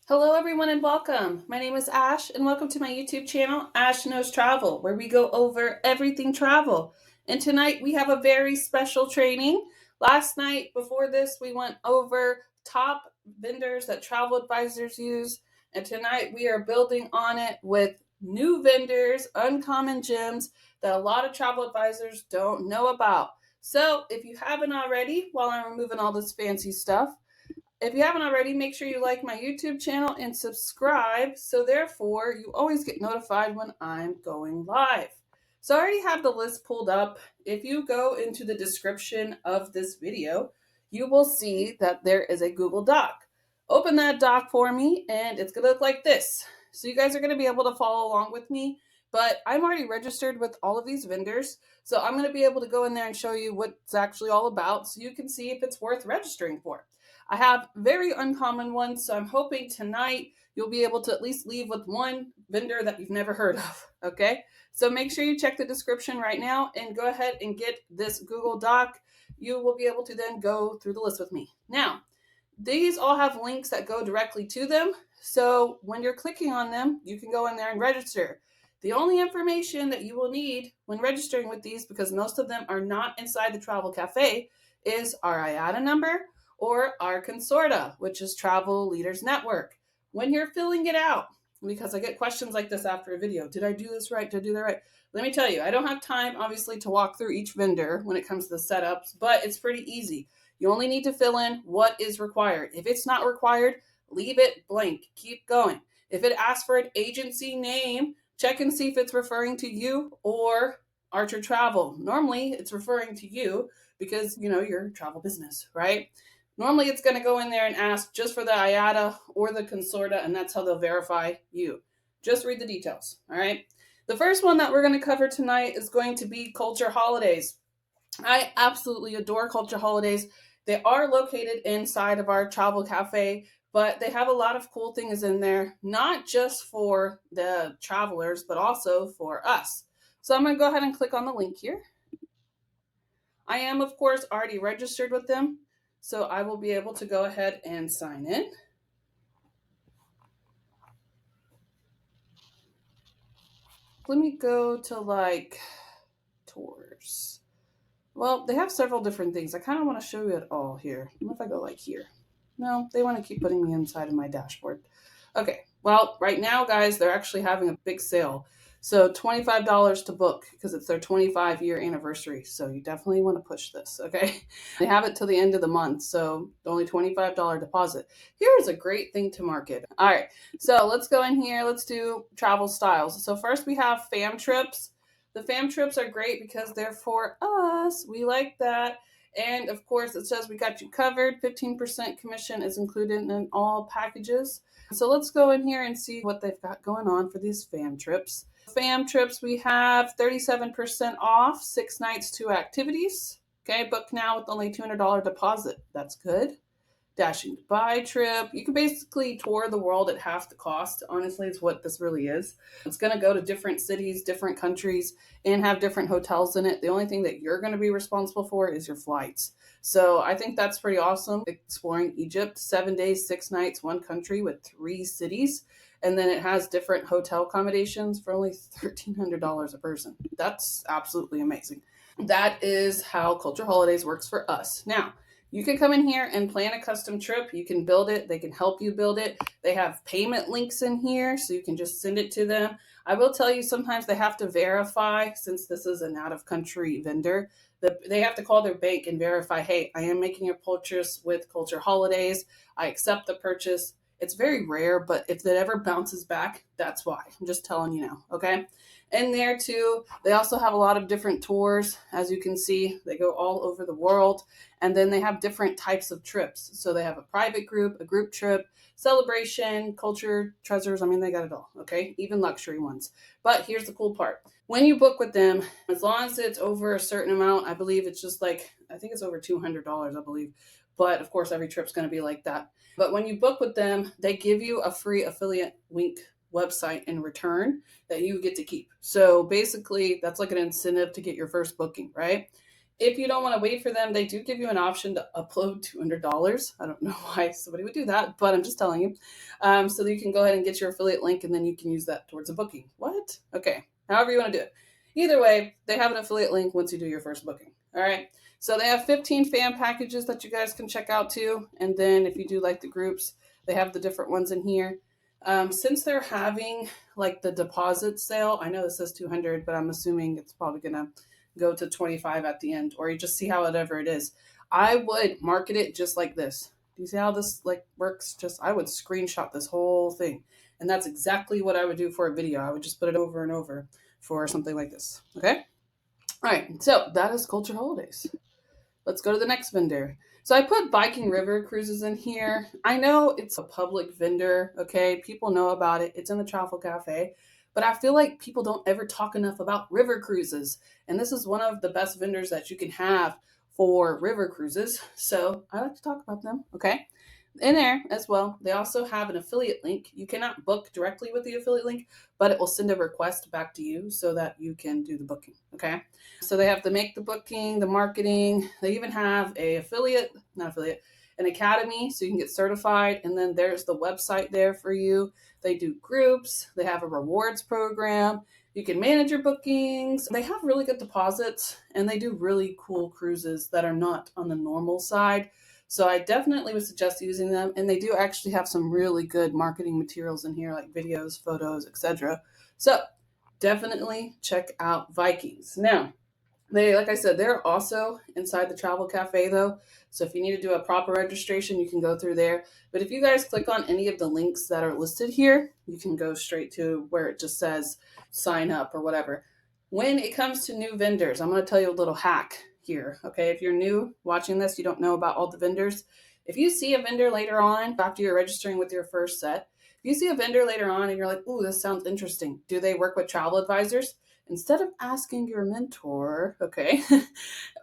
Hello, everyone, and welcome. My name is Ash, and welcome to my YouTube channel, Ash Knows Travel, where we go over everything travel. And tonight we have a very special training. Last night, before this, we went over top vendors that travel advisors use. And tonight we are building on it with new vendors, uncommon gems that a lot of travel advisors don't know about. So if you haven't already, while I'm removing all this fancy stuff, if you haven't already, make sure you like my YouTube channel and subscribe so therefore you always get notified when I'm going live. So I already have the list pulled up. If you go into the description of this video, you will see that there is a Google Doc. Open that doc for me and it's going to look like this. So you guys are going to be able to follow along with me, but I'm already registered with all of these vendors. So I'm going to be able to go in there and show you what it's actually all about so you can see if it's worth registering for. I have very uncommon ones, so I'm hoping tonight you'll be able to at least leave with one vendor that you've never heard of, okay? So make sure you check the description right now and go ahead and get this Google Doc. You will be able to then go through the list with me. Now, these all have links that go directly to them, so when you're clicking on them, you can go in there and register. The only information that you will need when registering with these, because most of them are not inside the Travel Cafe, is our IATA number or our Consorta, which is Travel Leaders Network. When you're filling it out, because I get questions like this after a video, did I do this right? Did I do that right? Let me tell you, I don't have time, obviously, to walk through each vendor when it comes to the setups, but it's pretty easy. You only need to fill in what is required. If it's not required, leave it blank. Keep going. If it asks for an agency name, check and see if it's referring to you or Archer Travel. Normally, it's referring to you because, you're a travel business, right? Normally, it's going to go in there and ask just for the IATA or the Consorta, and that's how they'll verify you. Just read the details, all right? The first one that we're going to cover tonight is going to be Culture Holidays. I absolutely adore Culture Holidays. They are located inside of our travel cafe, but they have a lot of cool things in there, not just for the travelers, but also for us. So I'm going to go ahead and click on the link here. I am, of course, already registered with them, so I will be able to go ahead and sign in. Let me go to tours. Well, they have several different things. I kind of want to show you it all here. What if I go here? No, they want to keep putting me inside of my dashboard. Okay, well, right now, guys, they're actually having a big sale. So $25 to book because it's their 25-year anniversary. So you definitely want to push this, okay? They have it till the end of the month, so only $25 deposit. Here's a great thing to market. All right, so let's go in here. Let's do travel styles. So first we have fam trips. The fam trips are great because they're for us. We like that. And of course, it says we got you covered. 15% commission is included in all packages. So let's go in here and see what they've got going on for these fam trips. Fam trips, we have 37% off, 6 nights, 2 activities. Okay, book now with only $200 deposit. That's good. Dashing Dubai trip. You can basically tour the world at half the cost. Honestly, it's what this really is. It's going to go to different cities, different countries, and have different hotels in it. The only thing that you're going to be responsible for is your flights. So I think that's pretty awesome. Exploring Egypt, 7 days, 6 nights, 1 country with 3 cities. And then it has different hotel accommodations for only $1,300 a person. That's absolutely amazing. That is how Culture Holidays works for us. Now, you can come in here and plan a custom trip. You can build it. They can help you build it. They have payment links in here, so you can just send it to them. I will tell you, sometimes they have to verify, since this is an out-of-country vendor, that they have to call their bank and verify, hey, I am making a purchase with Culture Holidays. I accept the purchase. It's very rare, but if that ever bounces back, that's why. I'm just telling you now, okay? And there too, they also have a lot of different tours. As you can see, they go all over the world. And then they have different types of trips. So they have a private group, a group trip, celebration, culture, treasures. I mean, they got it all, okay? Even luxury ones. But here's the cool part. When you book with them, as long as it's over a certain amount, I believe it's just I think it's over $200, I believe. But of course, every trip's going to be like that. But when you book with them, they give you a free affiliate link website in return that you get to keep. So basically, that's like an incentive to get your first booking, right? If you don't want to wait for them, they do give you an option to upload $200. I don't know why somebody would do that, but I'm just telling you. So that you can go ahead and get your affiliate link and then you can use that towards a booking. What? Okay. However you want to do it. Either way, they have an affiliate link once you do your first booking. All right. So they have 15 fan packages that you guys can check out too. And then if you do like the groups, they have the different ones in here. Since they're having like the deposit sale, I know it says 200, but I'm assuming it's probably going to go to 25 at the end, or you just see how whatever it is. I would market it just like this. Do you see how this like works? Just I would screenshot this whole thing. And that's exactly what I would do for a video. I would just put it over and over for something like this. Okay? All right. So that is Culture Holidays. Let's go to the next vendor. So I put Viking River Cruises in here. I know it's a public vendor, okay? People know about it. It's in the Travel Cafe. But I feel like people don't ever talk enough about river cruises. And this is one of the best vendors that you can have for river cruises. So I like to talk about them, okay? In there as well, they also have an affiliate link. You cannot book directly with the affiliate link, but it will send a request back to you so that you can do the booking, okay? So they have to make the booking, the marketing. They even have an academy so you can get certified. And then there's the website there for you. They do groups. They have a rewards program. You can manage your bookings. They have really good deposits and they do really cool cruises that are not on the normal side. So I definitely would suggest using them. And they do actually have some really good marketing materials in here, like videos, photos, etc. So definitely check out Vikings. Now, like I said, they're also inside the Travel Cafe though. So if you need to do a proper registration, you can go through there. But if you guys click on any of the links that are listed here, you can go straight to where it just says sign up or whatever. When it comes to new vendors, I'm going to tell you a little hack here. Okay. If you're new watching this, you don't know about all the vendors. If you see a vendor later on, after you're registering with your first set, if you see a vendor later on and you're like, ooh, this sounds interesting. Do they work with travel advisors? Instead of asking your mentor, okay,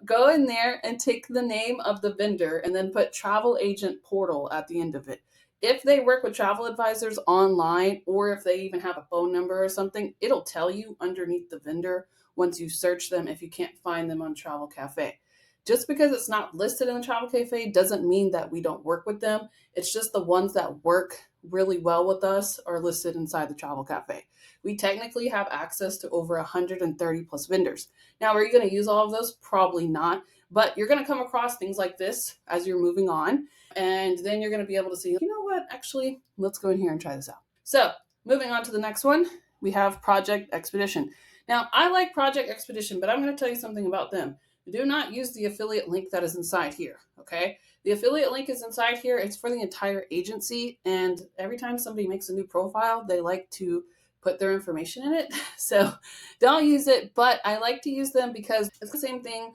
go in there and take the name of the vendor and then put travel agent portal at the end of it. If they work with travel advisors online, or if they even have a phone number or something, it'll tell you underneath the vendor once you search them if you can't find them on Travel Cafe. Just because it's not listed in the Travel Cafe doesn't mean that we don't work with them. It's just the ones that work really well with us are listed inside the Travel Cafe. We technically have access to over 130 plus vendors. Now, are you going to use all of those? Probably not, but you're going to come across things like this as you're moving on. And then you're going to be able to see, you know what, actually, let's go in here and try this out. So moving on to the next one, we have Project Expedition. Now, I like Project Expedition, but I'm going to tell you something about them. Do not use the affiliate link that is inside here, okay? The affiliate link is inside here. It's for the entire agency. And every time somebody makes a new profile, they like to put their information in it. So don't use it, but I like to use them because it's the same thing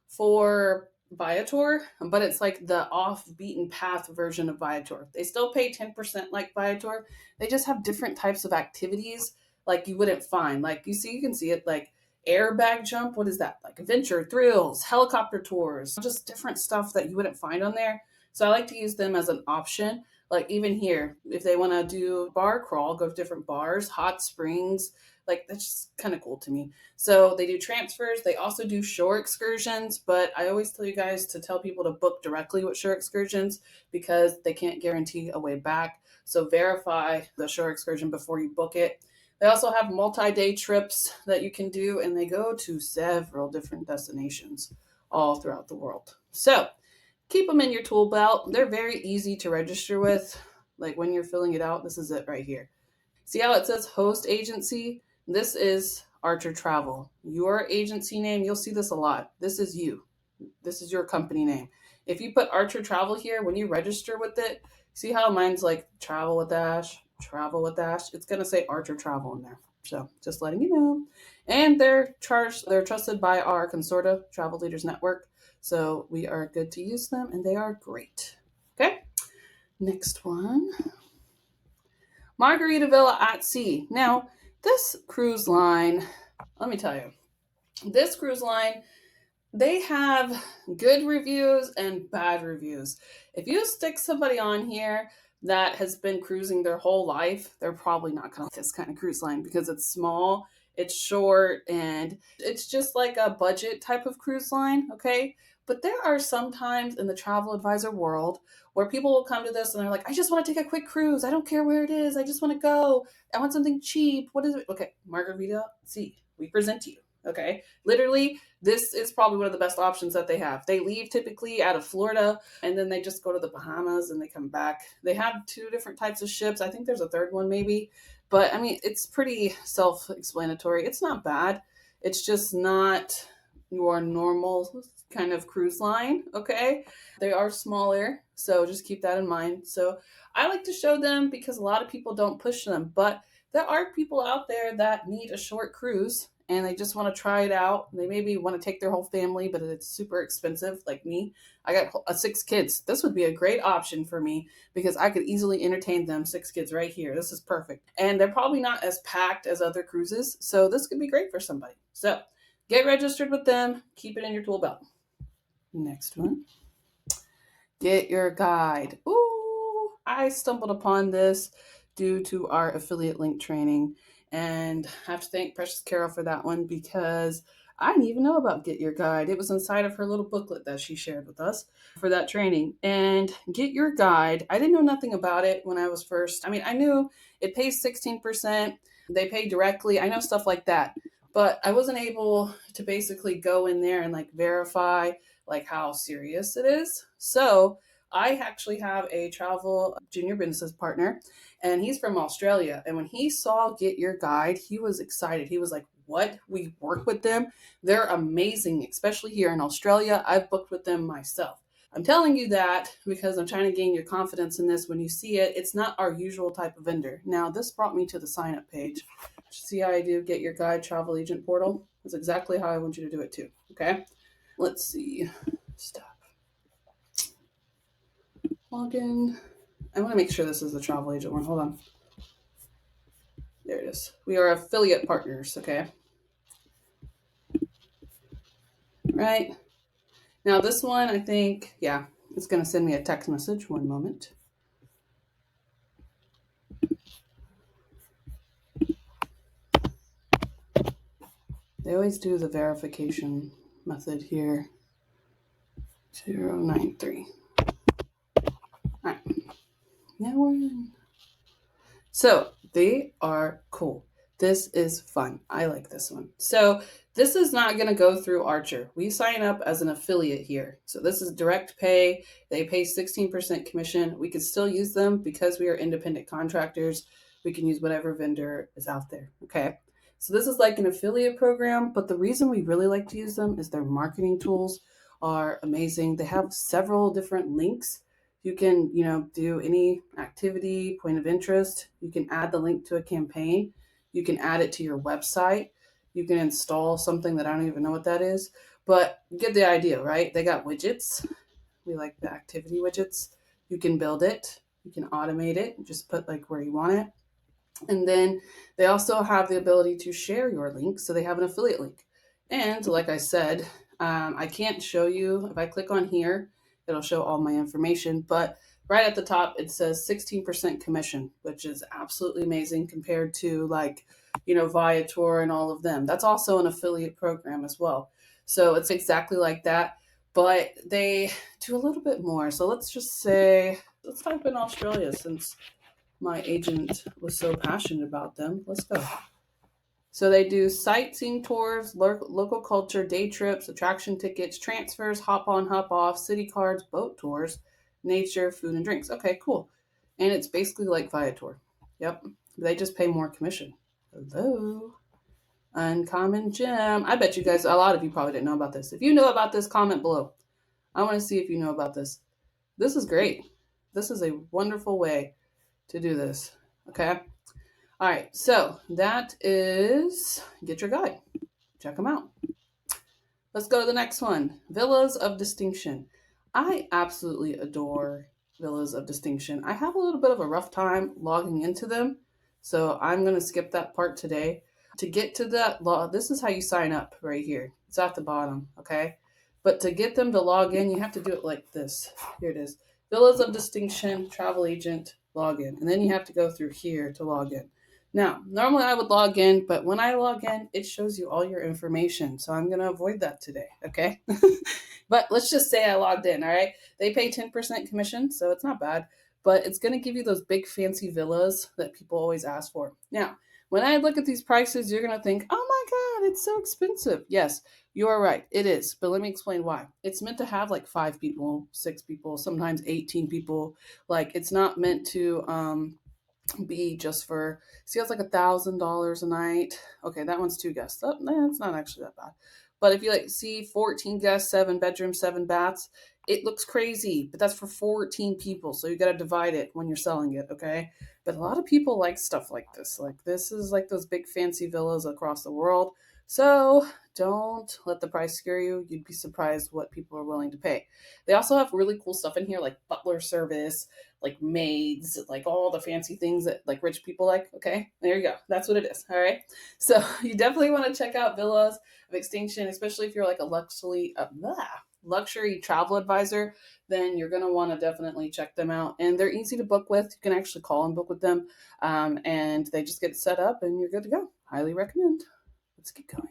for Viator, but it's like the off beaten path version of Viator. They still pay 10% like Viator. They just have different types of activities like you wouldn't find. Like you can see it like airbag jump. What is that? Like adventure, thrills, helicopter tours, just different stuff that you wouldn't find on there. So I like to use them as an option. Like even here, if they want to do bar crawl, go to different bars, hot springs, like that's just kind of cool to me. So they do transfers. They also do shore excursions, but I always tell you guys to tell people to book directly with shore excursions because they can't guarantee a way back. So verify the shore excursion before you book it. They also have multi-day trips that you can do, and they go to several different destinations all throughout the world. So keep them in your tool belt. They're very easy to register with. Like when you're filling it out, this is it right here. See how it says host agency? This is Archer Travel. Your agency name, you'll see this a lot. This is you. This is your company name. If you put Archer Travel here, when you register with it, see how mine's like travel with Ash? It's going to say Archer Travel in there. So just letting you know. And they're trusted by our Consorta Travel Leaders Network. So we are good to use them and they are great. Okay. Next one. Margaritaville at Sea. Now, this cruise line, let me tell you, this cruise line, they have good reviews and bad reviews. If you stick somebody on here that has been cruising their whole life, they're probably not going to like this kind of cruise line because it's small It's short and it's just like a budget type of cruise line, okay? But there are some times in the travel advisor world where people will come to this and they're like, I just want to take a quick cruise. I don't care where it is. I just want to go. I want something cheap. What is it? Okay, Margarita Sea, we present to you. Okay, literally, this is probably one of the best options that they have. They leave typically out of Florida and then they just go to the Bahamas and they come back. They have two different types of ships. I think there's a third one maybe. But I mean, it's pretty self explanatory. It's not bad. It's just not your normal kind of cruise line, okay? They are smaller, so just keep that in mind. So I like to show them because a lot of people don't push them, but there are people out there that need a short cruise and they just want to try it out. They maybe want to take their whole family, but it's super expensive, like me. I got 6 kids. This would be a great option for me because I could easily entertain them. 6 kids right here. This is perfect. And they're probably not as packed as other cruises. So this could be great for somebody. So get registered with them. Keep it in your tool belt. Next one. Get Your Guide. Ooh, I stumbled upon this due to our affiliate link training. And I have to thank Precious Carol for that one because I didn't even know about Get Your Guide. It was inside of her little booklet that she shared with us for that training. And Get Your Guide, I didn't know nothing about it when I was first. I mean, I knew it pays 16%. They pay directly. I know stuff like that. But I wasn't able to basically go in there and like verify like how serious it is. So I actually have a travel junior business partner and he's from Australia. And when he saw Get Your Guide, he was excited. He was like, what? We work with them? They're amazing, especially here in Australia. I've booked with them myself. I'm telling you that because I'm trying to gain your confidence in this. When you see it, it's not our usual type of vendor. Now, this brought me to the sign up page. See how I do Get Your Guide travel agent portal? That's exactly how I want you to do it too. Okay. Let's see. Stop. Login. I want to make sure this is the travel agent one. Hold on. There it is. We are affiliate partners. Okay. Right. Now this one, I think, yeah, it's going to send me a text message. One moment. They always do the verification method here. 093. All right. Now we're in. So they are cool. This is fun. I like this one. So this is not going to go through Archer. We sign up as an affiliate here. So this is direct pay. They pay 16% commission. We can still use them because we are independent contractors. We can use whatever vendor is out there. Okay. So this is like an affiliate program, but the reason we really like to use them is their marketing tools are amazing. They have several different links. You can, do any activity, point of interest. You can add the link to a campaign. You can add it to your website. You can install something that I don't even know what that is, but you get the idea, right? They got widgets. We like the activity widgets. You can build it. You can automate it. Just put like where you want it. And then they also have the ability to share your link. So they have an affiliate link. And like I said, I can't show you. If I click on here, it'll show all my information. But right at the top, it says 16% commission, which is absolutely amazing compared to like, Viator and all of them. That's also an affiliate program as well. So it's exactly like that. But they do a little bit more. So let's just say, let's type in Australia since my agent was so passionate about them. Let's go. So they do sightseeing tours, local culture, day trips, attraction tickets, transfers, hop on, hop off, city cards, boat tours, nature, food, and drinks. Okay, cool. And it's basically like Viator. Yep. They just pay more commission. Hello. Uncommon gem. I bet you guys, a lot of you probably didn't know about this. If you know about this, comment below. I want to see if you know about this. This is great. This is a wonderful way to do this. Okay. All right. So that is Get Your Guide. Check them out. Let's go to the next one. Villas of Distinction. I absolutely adore Villas of Distinction. I have a little bit of a rough time logging into them. So I'm going to skip that part today. To get to that this is how you sign up right here. It's at the bottom. Okay. But to get them to log in, you have to do it like this. Here it is. Villas of Distinction, travel agent, login. And then you have to go through here to log in. Now, normally I would log in, but when I log in, it shows you all your information. So I'm going to avoid that today. Okay. But let's just say I logged in. All right. They pay 10% commission, so it's not bad, but it's going to give you those big fancy villas that people always ask for. Now, when I look at these prices, you're going to think, oh my God, it's so expensive. Yes, you are right. It is. But let me explain why. It's meant to have like 5 people, 6 people, sometimes 18 people. Like it's not meant to, be just for, see, it's like $1,000 a night. Okay, that one's 2 guests. Oh, nah, it's not actually that bad. But if you like see 14 guests, 7 bedrooms, 7 baths, it looks crazy, but that's for 14 people. So you got to divide it when you're selling it. Okay. But a lot of people like stuff like this. Like this is like those big fancy villas across the world. So don't let the price scare you. You'd be surprised what people are willing to pay. They also have really cool stuff in here like butler service, like maids, like all the fancy things that like rich people like. Okay, there you go. That's what it is. All right. So you definitely want to check out Villas of Extinction, especially if you're like a luxury travel advisor. Then you're going to want to definitely check them out. And they're easy to book with. You can actually call and book with them, and they just get set up and you're good to go. Highly recommend. Let's get going.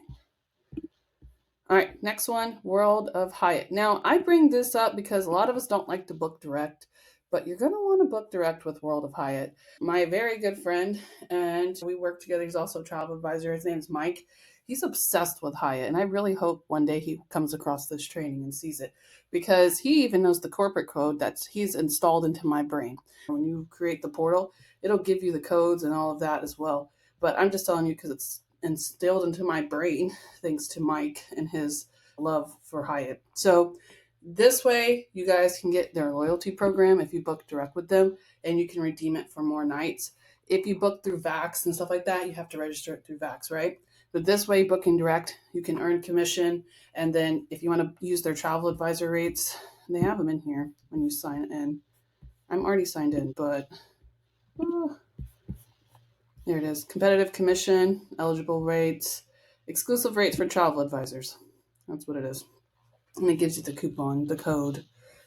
All right, next one, World of Hyatt. Now, I bring this up because a lot of us don't like to book direct, but you're going to want to book direct with World of Hyatt. My very good friend, and we work together, he's also a travel advisor. His name's Mike. He's obsessed with Hyatt, and I really hope one day he comes across this training and sees it because he even knows the corporate code that's he's installed into my brain. When you create the portal, it'll give you the codes and all of that as well. But I'm just telling you because it's instilled into my brain thanks to Mike and his love for Hyatt. So this way you guys can get their loyalty program if you book direct with them, and you can redeem it for more nights. If you book through Vax and stuff like that, you have to register it through Vax, right? But this way, booking direct, you can earn commission. And then if you want to use their travel advisor rates, they have them in here when you sign in. I'm already signed in, but there it is. Competitive commission, eligible rates, exclusive rates for travel advisors. That's what it is. And it gives you the coupon, the code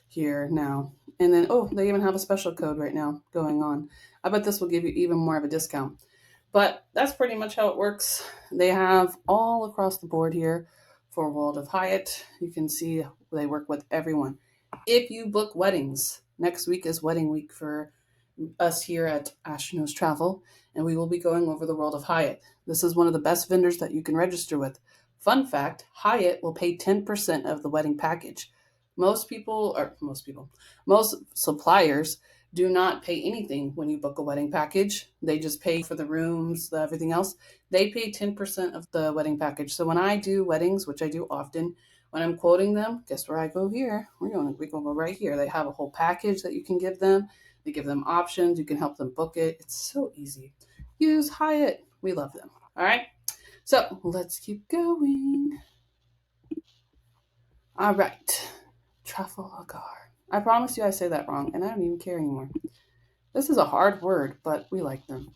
here now. And then, oh, they even have a special code right now going on. I bet this will give you even more of a discount. But that's pretty much how it works. They have all across the board here for World of Hyatt. You can see they work with everyone. If you book weddings, next week is wedding week for us here at Ash Knows Travel, and we will be going over the World of Hyatt. This is one of the best vendors that you can register with. Fun fact, Hyatt will pay 10% of the wedding package. Most suppliers do not pay anything when you book a wedding package. They just pay for the rooms, everything else. They pay 10% of the wedding package. So when I do weddings, which I do often, when I'm quoting them, guess where I go here? We're going to go right here. They have a whole package that you can give them. They give them options. You can help them book it. It's so easy. Use Hyatt. We love them. All right. So let's keep going. All right. Trafalgar. I promise you I say that wrong, and I don't even care anymore. This is a hard word, but we like them.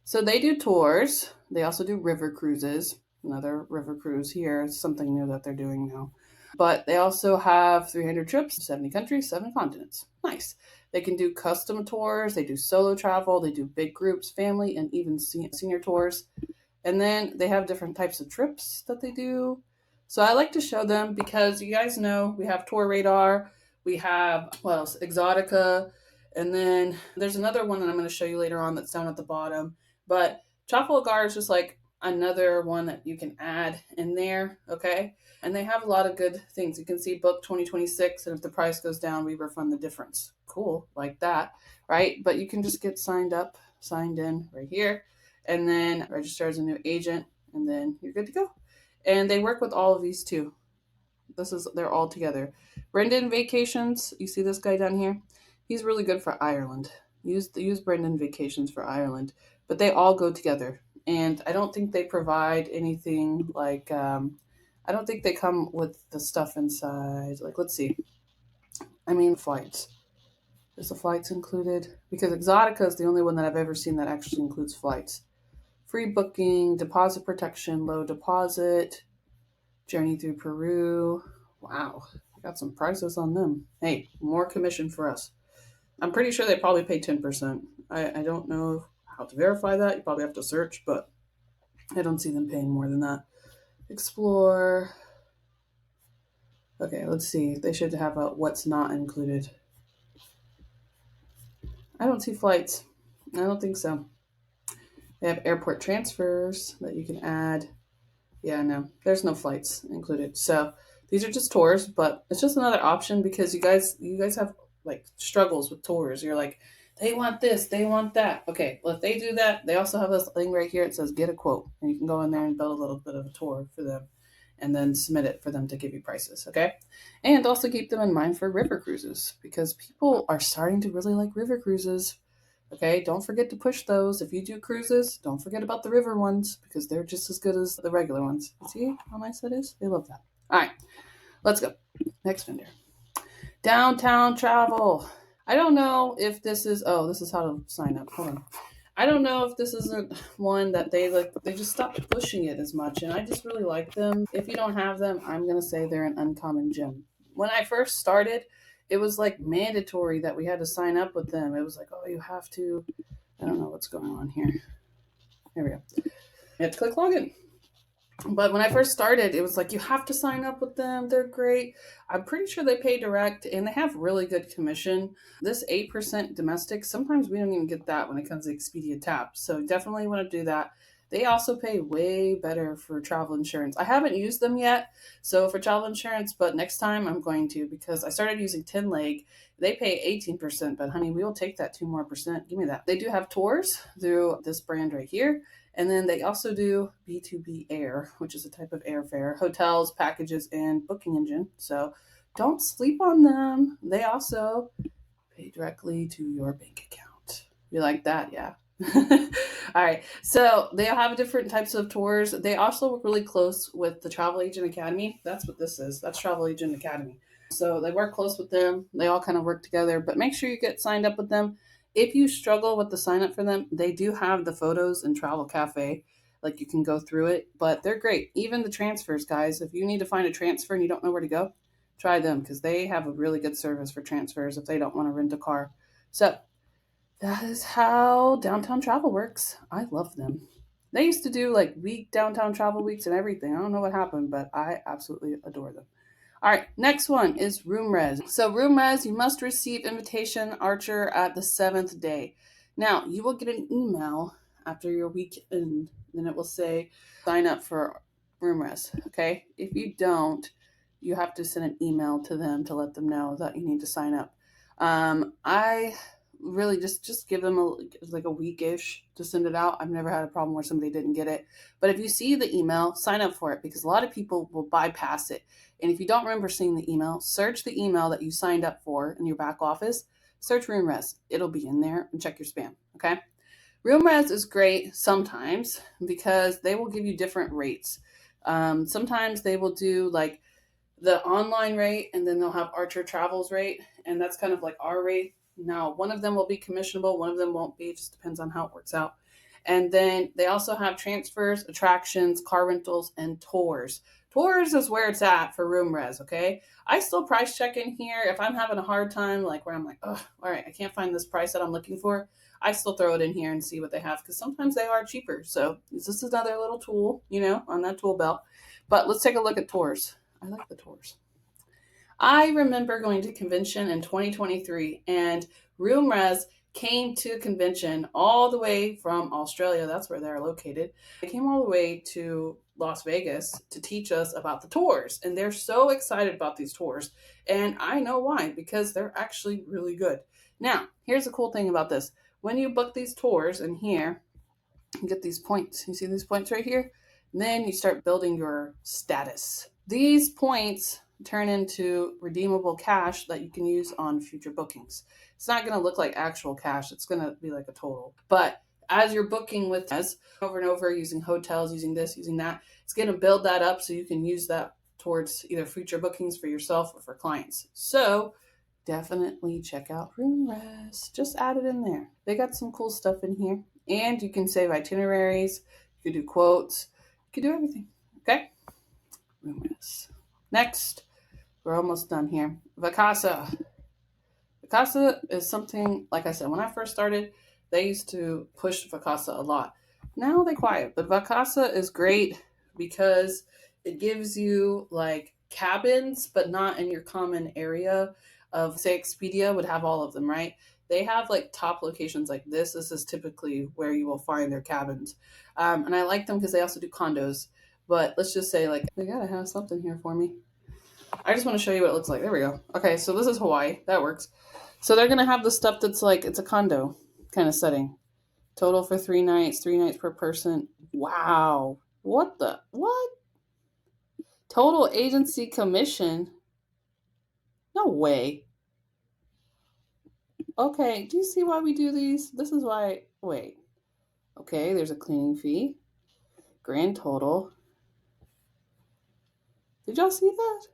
So they do tours. They also do river cruises. Another river cruise here is something new that they're doing now. But they also have 300 trips, 70 countries, 7 continents. Nice. They can do custom tours. They do solo travel. They do big groups, family, and even senior tours. And then they have different types of trips that they do. So I like to show them because you guys know we have Tour Radar. We have, what else? Exotica. And then there's another one that I'm going to show you later on that's down at the bottom. But Trafalgar is just like another one that you can add in there, okay? And they have a lot of good things. You can see book 2026, and if the price goes down, we refund the difference. Cool, like that, right? But you can just get signed in right here, and then register as a new agent, and then you're good to go. And they work with all of these too. They're all together. Brendan Vacations, you see this guy down here? He's really good for Ireland. Use Brendan Vacations for Ireland, but they all go together. And I don't think they provide anything like I don't think they come with the stuff inside. Like, let's see. I mean, flights. Is the flights included? Because Exotica is the only one that I've ever seen that actually includes flights. Free booking, deposit protection, low deposit, journey through Peru. Wow, I got some prices on them. Hey, more commission for us. I'm pretty sure they probably pay 10%. I don't know how to verify that. You probably have to search, but I don't see them paying more than that. Explore. Okay, let's see. They should have a what's not included. I don't see flights. I don't think so. They have airport transfers that you can add. Yeah, no, there's no flights included. So these are just tours, but it's just another option because you guys have like struggles with tours. You're like, they want this, they want that. Okay, well if they do that, they also have this thing right here. It says get a quote, and you can go in there and build a little bit of a tour for them, and then submit it for them to give you prices. Okay, and also keep them in mind for river cruises because people are starting to really like river cruises. Okay, don't forget to push those. If you do cruises, don't forget about the river ones because they're just as good as the regular ones. You see how nice that is? They love that. All right, let's go. Next vendor. Downtown travel. I don't know if this is, oh, this is how to sign up. Hold on. I don't know if this isn't one that they just stopped pushing it as much, and I just really like them. If you don't have them, I'm gonna say they're an uncommon gem. When I first started, it was like mandatory that we had to sign up with them. It was like, oh, you have to. I don't know what's going on here. There we go. You have to click login. But when I first started, it was like you have to sign up with them. They're great. I'm pretty sure they pay direct and they have really good commission. This 8% domestic, sometimes we don't even get that when it comes to Expedia Tap. So definitely want to do that. They also pay way better for travel insurance. I haven't used them yet, so for travel insurance, but next time I'm going to because I started using 10 leg. They pay 18%, but honey, we will take that 2 more percent. Give me that. They do have tours through this brand right here. And then they also do B2B Air, which is a type of airfare, hotels, packages, and booking engine. So don't sleep on them. They also pay directly to your bank account. You like that? Yeah. All right. So they have different types of tours. They also work really close with the Travel Agent Academy. That's what this is. That's Travel Agent Academy. So they work close with them. They all kind of work together, but make sure you get signed up with them. If you struggle with the sign up for them, they do have the photos and Travel Cafe. Like you can go through it, but they're great. Even the transfers, guys. If you need to find a transfer and you don't know where to go, try them because they have a really good service for transfers if they don't want to rent a car. So that is how downtown travel works. I love them. They used to do like week downtown travel weeks and everything. I don't know what happened, but I absolutely adore them. All right, next one is RoomRes. So RoomRes, you must receive invitation Archer at the 7th day. Now, you will get an email after your week and then it will say sign up for RoomRes, okay? If you don't, you have to send an email to them to let them know that you need to sign up. I really just give them like a weekish to send it out. I've never had a problem where somebody didn't get it. But if you see the email, sign up for it because a lot of people will bypass it. And if you don't remember seeing the email, search the email that you signed up for in your back office. Search RoomRes. It'll be in there and check your spam. Okay. RoomRes is great sometimes because they will give you different rates. Sometimes they will do like the online rate and then they'll have Archer Travels rate. And that's kind of like our rate. Now, one of them will be commissionable, one of them won't be. It just depends on how it works out. And then they also have transfers, attractions, car rentals, and tours. Tours is where it's at for RoomRes, okay? I still price check in here. If I'm having a hard time, like where I'm like, oh, all right, I can't find this price that I'm looking for, I still throw it in here and see what they have because sometimes they are cheaper. So this is another little tool, on that tool belt. But let's take a look at tours. I like the tours. I remember going to convention in 2023 and RoomRes came to convention all the way from Australia. That's where they're located. They came all the way to Las Vegas to teach us about the tours. And they're so excited about these tours. And I know why, because they're actually really good. Now, here's the cool thing about this. When you book these tours in here, you get these points. You see these points right here? And then you start building your status. These points turn into redeemable cash that you can use on future bookings. It's not going to look like actual cash. It's going to be like a total. But as you're booking with us over and over using hotels, using this, using that, it's going to build that up so you can use that towards either future bookings for yourself or for clients. So definitely check out RoomRes. Just add it in there. They got some cool stuff in here. And you can save itineraries. You can do quotes. You can do everything. Okay? RoomRes. Next, we're almost done here. Vacasa. Vacasa is something, like I said, when I first started, They used to push Vacasa a lot. Now they quiet, but Vacasa is great because it gives you like cabins, but not in your common area of, say, Expedia would have all of them, right? They have like top locations like this. This is typically where you will find their cabins. And I like them because they also do condos. But let's just say, like, they gotta have something here for me. I just want to show you what it looks like. There we go. Okay, so this is Hawaii. That works. So they're gonna have the stuff that's like it's a condo kind of setting. Total for 3 nights, 3 nights per person. Wow. What the what? Total agency commission? No way. Okay, do you see why we do these? This is why. Wait. Okay, there's a cleaning fee. Grand total. Did y'all see that?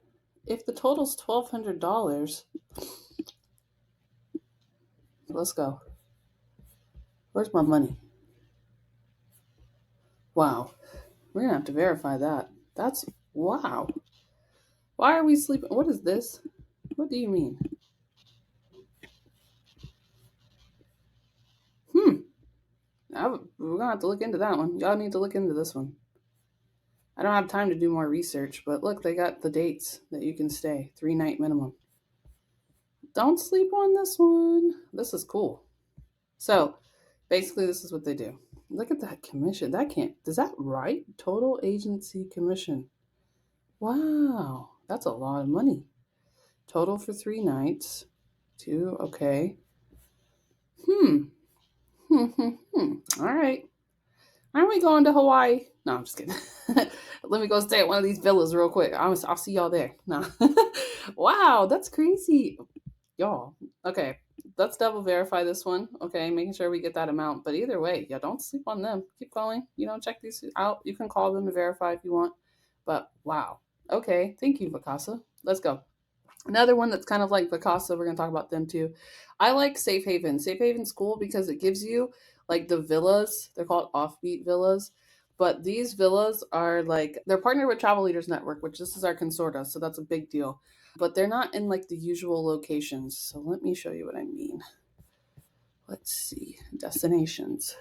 If the total's $1,200, let's go. Where's my money? Wow. We're gonna have to verify that. That's wow. Why are we sleeping? What is this? What do you mean? We're gonna have to look into that one. Y'all need to look into this one. I don't have time to do more research, but look, they got the dates that you can stay. 3 night minimum. Don't sleep on this one. This is cool. So basically this is what they do. Look at that commission. Is that right? Total agency commission. Wow. That's a lot of money. Total for 3 nights. Okay. All right. Aren't we going to Hawaii? No, I'm just kidding. Let me go stay at one of these villas real quick. I'll see y'all there. No. Wow, that's crazy. Y'all. Okay. Let's double verify this one. Okay, making sure we get that amount. But either way, yeah, don't sleep on them. Keep going. Check these out. You can call them to verify if you want. But wow. Okay. Thank you, Vacasa. Let's go. Another one that's kind of like Vacasa, we're going to talk about them too. I like Safe Haven. Safe Haven's cool because it gives you like the villas. They're called offbeat villas. But these villas are like, they're partnered with Travel Leaders Network, which this is our consortia, so that's a big deal. But they're not in like the usual locations. So let me show you what I mean. Let's see. Destinations.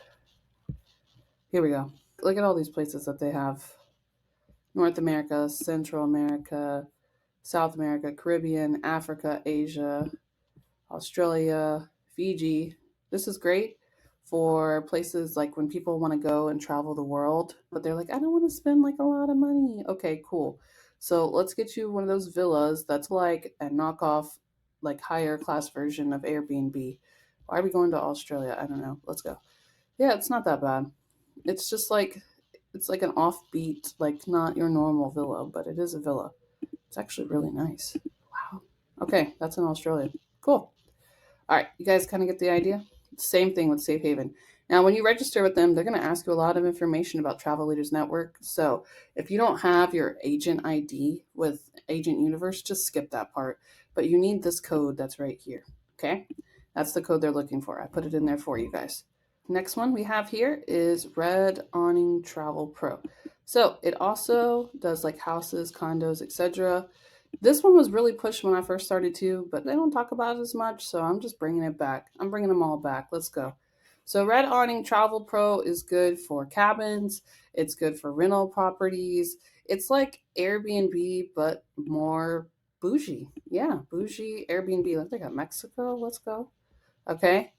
Here we go. Look at all these places that they have. North America, Central America, South America, Caribbean, Africa, Asia, Australia, Fiji. This is great for places like when people want to go and travel the world, but they're like, I don't want to spend like a lot of money. Okay, cool. So let's get you one of those villas that's like a knockoff, like higher class version of Airbnb. Why are we going to Australia? I don't know. Let's go. Yeah, it's not that bad. It's just like, it's like an offbeat, like not your normal villa, but it is a villa. It's actually really nice. Wow. Okay, that's in Australia. Cool. All right, you guys kind of get the idea? Same thing with Safe Haven. Now, when you register with them, they're going to ask you a lot of information about Travel Leaders Network. So if you don't have your agent ID with Agent Universe, just skip that part. But you need this code that's right here. Okay? That's the code they're looking for. I put it in there for you guys. Next one we have here is Red Awning Travel Pro. So it also does like houses, condos, etc. This one was really pushed when I first started too, but they don't talk about it as much, so I'm just bringing it back. I'm bringing them all back. Let's go. So Red Awning Travel Pro is good for cabins. It's good for rental properties. It's like Airbnb, but more bougie. Yeah, bougie Airbnb. Like they got Mexico. Let's go. Okay.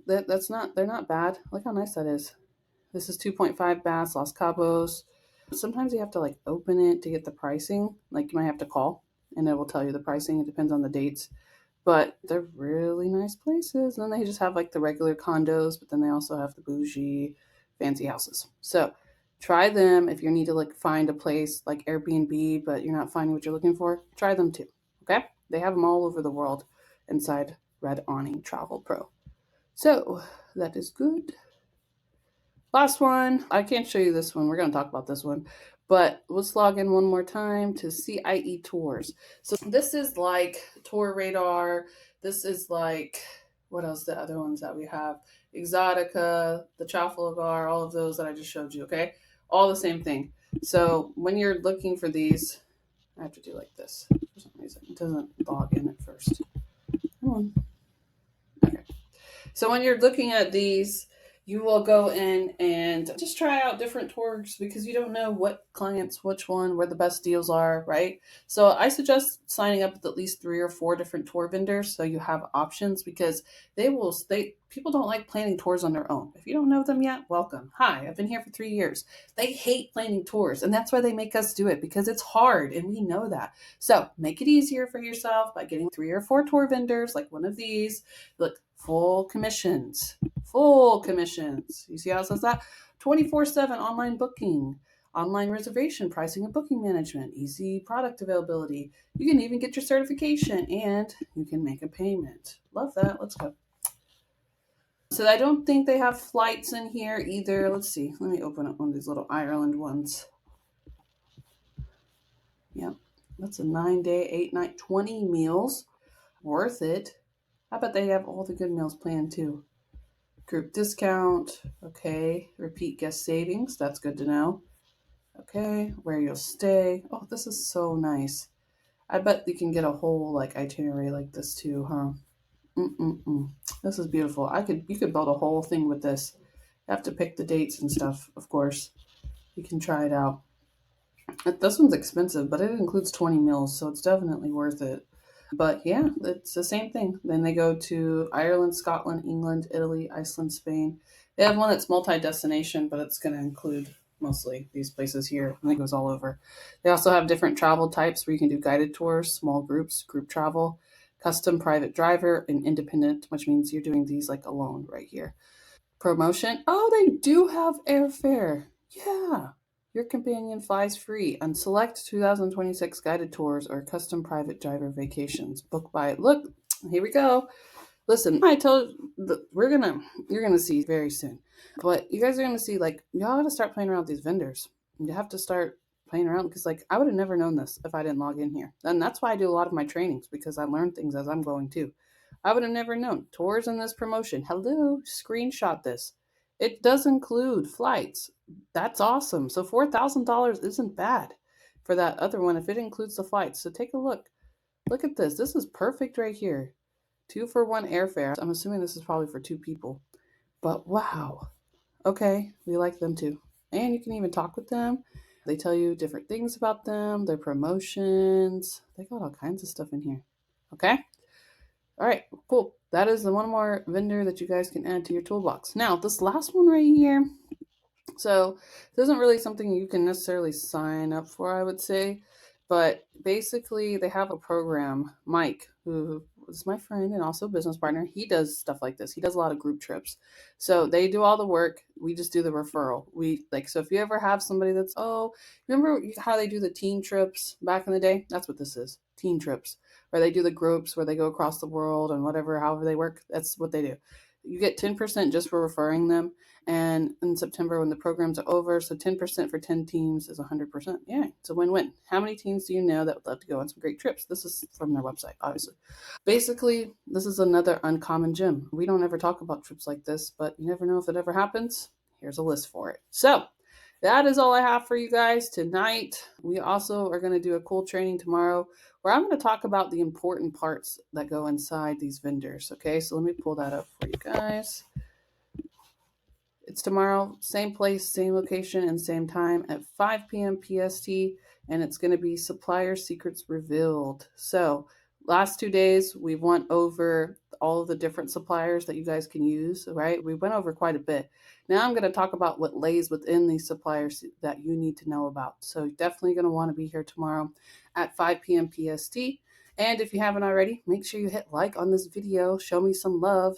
They're not bad. Look how nice that is. This is 2.5 baths, Los Cabos. Sometimes you have to like open it to get the pricing. Like you might have to call and it will tell you the pricing. It depends on the dates. But they're really nice places. And then they just have like the regular condos, but then they also have the bougie fancy houses. So try them if you need to like find a place like Airbnb, but you're not finding what you're looking for. Try them too. Okay? They have them all over the world inside Red Awning Travel Pro. So that is good. Last one. I can't show you this one. We're going to talk about this one. But let's log in one more time to CIE Tours. So this is like Tour Radar. This is like, what else? The other ones that we have. Exotica, the Trafalgar, all of those that I just showed you, okay? All the same thing. So when you're looking for these, I have to do like this. For some reason, it doesn't log in at first. Come on. Okay. So when you're looking at these, you will go in and just try out different tours because you don't know what clients, which one, where the best deals are, right? So I suggest signing up with at least 3 or 4 different tour vendors so you have options because they people don't like planning tours on their own. If you don't know them yet, welcome. Hi, I've been here for 3 years. They hate planning tours, and that's why they make us do it because it's hard and we know that. So make it easier for yourself by getting 3 or 4 tour vendors like one of these. Look, full commissions. Full commissions. You see how it says that? 24/7 online booking, online reservation, pricing and booking management, easy product availability. You can even get your certification and you can make a payment. Love that. Let's go. So I don't think they have flights in here either. Let's see. Let me open up one of these little Ireland ones. Yep. That's a 9-day, 8-night, 20 meals. Worth it. I bet they have all the good meals planned too. Group discount. Okay. Repeat guest savings. That's good to know. Okay. Where you'll stay. Oh, this is so nice. I bet you can get a whole like itinerary like this too, huh? Mm-mm-mm. This is beautiful. You could build a whole thing with this. You have to pick the dates and stuff, of course. You can try it out. This one's expensive, but it includes 20 meals, so it's definitely worth it. But yeah, it's the same thing. Then they go to Ireland, Scotland, England, Italy, Iceland, Spain. They have one that's multi-destination, but it's going to include mostly these places here, and it goes all over. They also have different travel types where you can do guided tours, small groups, group travel, custom private driver, and independent, which means you're doing these like alone right here. Promotion. Oh, they do have airfare. Yeah. Your companion flies free on select 2026 guided tours or custom private driver vacations. Book by look. Here we go. Listen, I told you're gonna see very soon, but you guys are gonna see like y'all got to start playing around with these vendors. You have to start playing around because like I would have never known this if I didn't log in here, and that's why I do a lot of my trainings because I learn things as I'm going too. I would have never known tours in this promotion. Hello, screenshot this. It does include flights. That's awesome. So $4,000 isn't bad for that other one if it includes the flights. So take a look. Look at this. This is perfect right here. 2 for 1 airfare. I'm assuming this is probably for 2 people. But wow. Okay, we like them too. And you can even talk with them. They tell you different things about them, their promotions. They got all kinds of stuff in here. Okay? All right, cool. That is the one more vendor that you guys can add to your toolbox. Now, this last one right here. So, this isn't really something you can necessarily sign up for, I would say. But basically, they have a program. Mike, who is my friend and also a business partner, he does stuff like this. He does a lot of group trips. So they do all the work. We just do the referral. We like so if you ever have somebody that's remember how they do the teen trips back in the day? That's what this is. Teen trips. Where they do the groups where they go across the world and whatever, however they work. That's what they do. You get 10% just for referring them. And in September, when the programs are over, so 10% for 10 teams is 100%. Yeah, it's a win win. How many teams do you know that would love to go on some great trips? This is from their website, obviously. Basically, this is another uncommon gem. We don't ever talk about trips like this, but you never know if it ever happens. Here's a list for it. So, that is all I have for you guys tonight. We also are going to do a cool training tomorrow where I'm going to talk about the important parts that go inside these vendors. Okay, so let me pull that up for you guys. It's tomorrow, same place, same location, and same time at 5 p.m. PST, and it's going to be Supplier Secrets Revealed. So, last 2 days, we went over all of the different suppliers that you guys can use, right? We went over quite a bit. Now, I'm going to talk about what lays within these suppliers that you need to know about. So, definitely going to want to be here tomorrow at 5 p.m. PST. And if you haven't already, make sure you hit like on this video. Show me some love.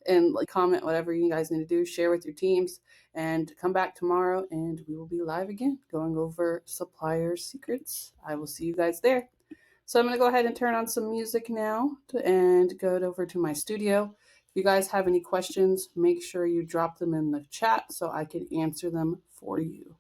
And like, comment whatever you guys need to do. Share with your teams. And come back tomorrow and we will be live again going over supplier secrets. I will see you guys there. So I'm going to go ahead and turn on some music now and go over to my studio. If you guys have any questions, make sure you drop them in the chat so I can answer them for you.